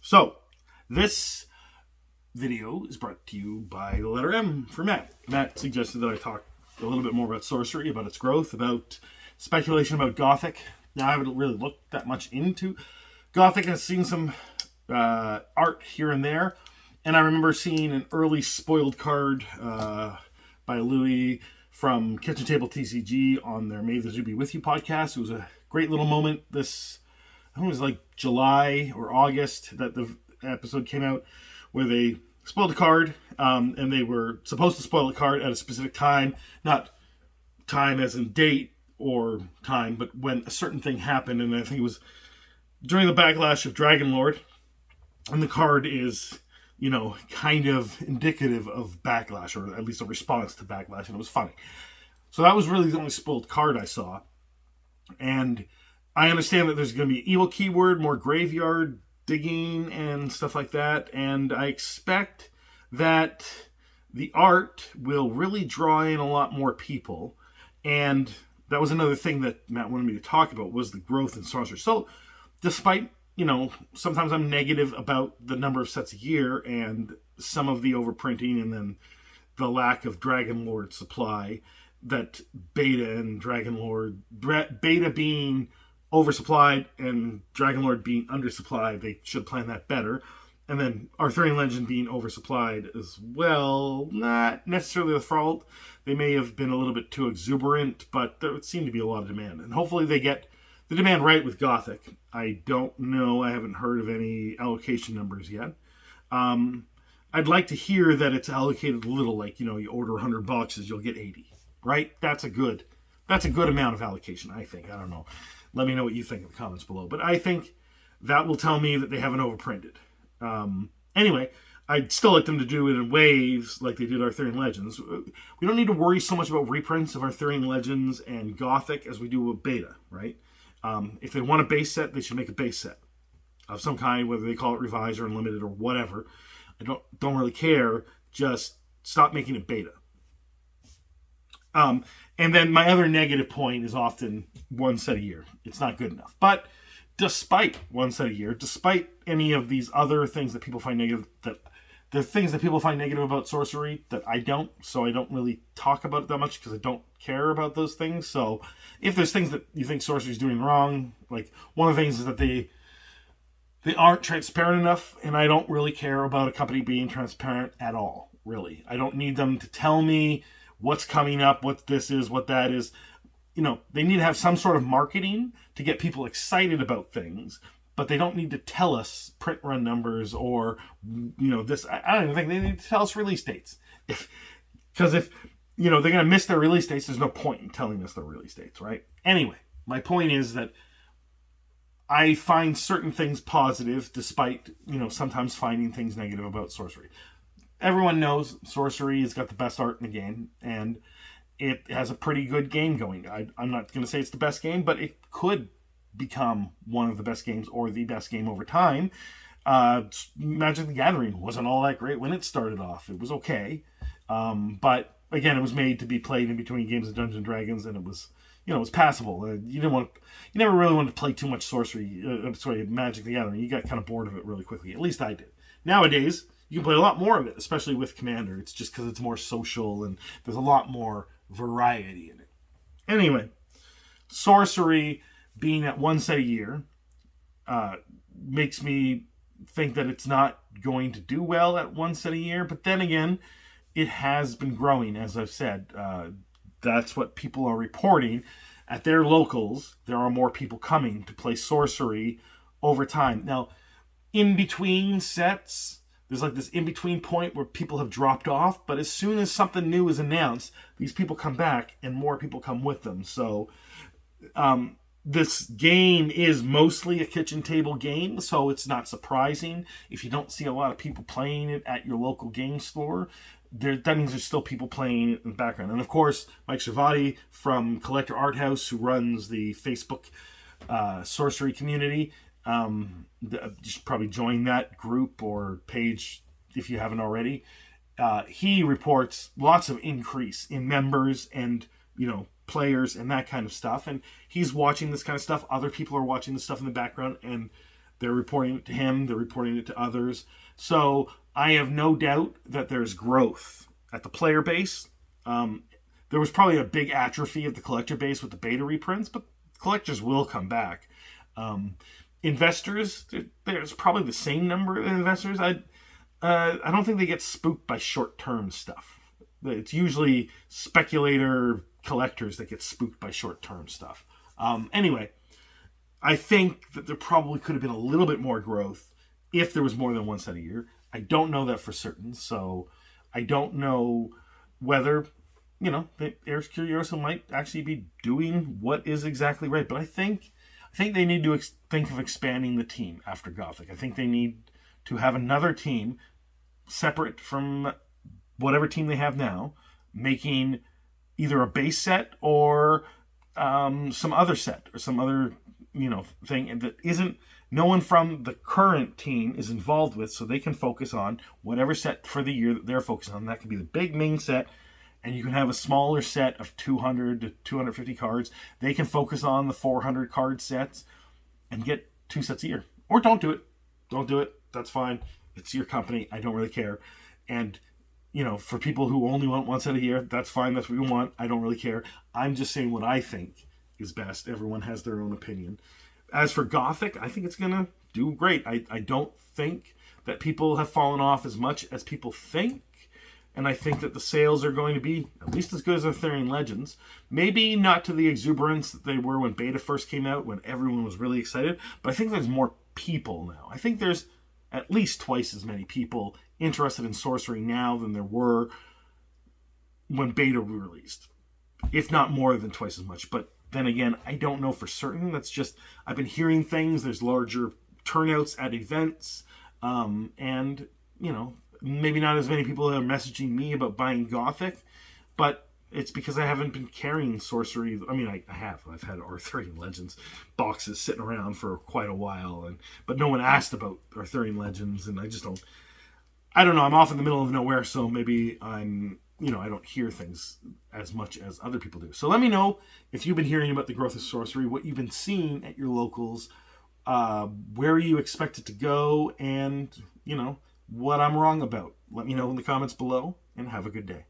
So, this video is brought to you by the letter M for Matt. Matt suggested that I talk a little bit more about Sorcery, about its growth, about speculation about Gothic. Now, I haven't really looked that much into Gothic. I've seen some art here and there, and I remember seeing an early spoiled card by Louis from Kitchen Table TCG on their May the Zoo Be With You podcast. It was a great little moment this, I think it was like July or August that the episode came out, where they spoiled a card, and they were supposed to spoil a card at a specific time, not time as in date or time, but when a certain thing happened, and I think it was during the backlash of Dragon Lord, and the card is, you know, kind of indicative of backlash, or at least a response to backlash, and it was funny. So that was really the only spoiled card I saw, and I understand that there's going to be evil keyword, more graveyard digging and stuff like that, and I expect that the art will really draw in a lot more people, and that was another thing that Matt wanted me to talk about, was the growth in Sorcery. So despite, you know, sometimes I'm negative about the number of sets a year and some of the overprinting and then the lack of Dragon Lord supply, that Beta and Dragon Lord, Beta being oversupplied and Dragon Lord being undersupplied, they should plan that better. And then Arthurian Legend being oversupplied as well, not necessarily the fault. They may have been a little bit too exuberant, but there would seem to be a lot of demand. And hopefully they get the demand right with Gothic. I don't know. I haven't heard of any allocation numbers yet. I'd like to hear that it's allocated a little, like, you know, you order 100 boxes, you'll get 80, right? That's a good amount of allocation, I think. I don't know. Let me know what you think in the comments below. But I think that will tell me that they haven't overprinted. Anyway, I'd still like them to do it in waves like they did Arthurian Legends. We don't need to worry so much about reprints of Arthurian Legends and Gothic as we do with Beta, right? If they want a base set, they should make a base set of some kind, whether they call it Revised or Unlimited or whatever. I don't really care. Just stop making it Beta. And then my other negative point is often one set a year. It's not good enough. But despite one set a year, despite any of these other things that people find negative, that the things that people find negative about Sorcery that I don't, so I don't really talk about it that much because I don't care about those things. So if there's things that you think Sorcery is doing wrong, like one of the things is that they aren't transparent enough, and I don't really care about a company being transparent at all, really. I don't need them to tell me what's coming up, what this is, what that is. You know, they need to have some sort of marketing to get people excited about things, but they don't need to tell us print run numbers or, you know, this. I don't even think they need to tell us release dates. Because if, you know, they're going to miss their release dates, there's no point in telling us their release dates, right? Anyway, my point is that I find certain things positive despite, you know, sometimes finding things negative about Sorcery. Everyone knows Sorcery has got the best art in the game, and it has a pretty good game going. I'm not going to say it's the best game, but it could become one of the best games or the best game over time. Magic the Gathering wasn't all that great when it started off. It was okay. But again, it was made to be played in between games of Dungeons & Dragons, and it was, you know, it was passable. You never really wanted to play too much Magic the Gathering. You got kind of bored of it really quickly. At least I did. Nowadays, you can play a lot more of it, especially with Commander. It's just because it's more social and there's a lot more variety in it. Anyway, Sorcery being at one set a year makes me think that it's not going to do well at one set a year. But then again, it has been growing, as I've said. That's what people are reporting. At their locals, there are more people coming to play Sorcery over time. Now, in between sets, there's like this in-between point where people have dropped off, but as soon as something new is announced, these people come back and more people come with them. So this game is mostly a kitchen table game, so it's not surprising if you don't see a lot of people playing it at your local game store. That means there's still people playing it in the background. And of course, Mike Shavati from Collector Art House, who runs the Facebook Sorcery community, you should probably join that group or page if you haven't already. He reports lots of increase in members and, you know, players and that kind of stuff. And he's watching this kind of stuff. Other people are watching this stuff in the background. And They're reporting it to him. They're reporting it to others. So I have no doubt that there's growth at the player base. There was probably a big atrophy of the collector base with the beta reprints, but collectors will come back. Investors, there's probably the same number of investors. I don't think they get spooked by short-term stuff. It's usually speculator collectors that get spooked by short-term stuff. Anyway, I think that there probably could have been a little bit more growth if there was more than one set a year. I don't know that for certain, so I don't know whether, Ars Curiosa might actually be doing what is exactly right. But I think they need to think of expanding the team after Gothic. I think they need to have another team separate from whatever team they have now, making either a base set or some other set or some other thing that isn't no one from the current team is involved with, so they can focus on whatever set for the year that they're focusing on. That could be the big main set, and you can have a smaller set of 200 to 250 cards. They can focus on the 400 card sets and get 2 sets a year. Or don't do it. Don't do it. That's fine. It's your company. I don't really care. And, for people who only want 1 set a year, that's fine. That's what you want. I don't really care. I'm just saying what I think is best. Everyone has their own opinion. As for Gothic, I think it's going to do great. I don't think that people have fallen off as much as people think. And I think that the sales are going to be at least as good as Arthurian Legends. Maybe not to the exuberance that they were when beta first came out, when everyone was really excited. But I think there's more people now. I think there's at least twice as many people interested in Sorcery now than there were when beta released. If not more than twice as much. But then again, I don't know for certain. That's just, I've been hearing things. There's larger turnouts at events. And, maybe not as many people are messaging me about buying Gothic, but it's because I haven't been carrying Sorcery. I mean, I have. I've had Arthurian Legends boxes sitting around for quite a while, but no one asked about Arthurian Legends, and I don't know. I'm off in the middle of nowhere, so maybe I'm, I don't hear things as much as other people do. So let me know if you've been hearing about the growth of Sorcery, what you've been seeing at your locals, where you expect it to go, and, what I'm wrong about. Let me know in the comments below, and have a good day.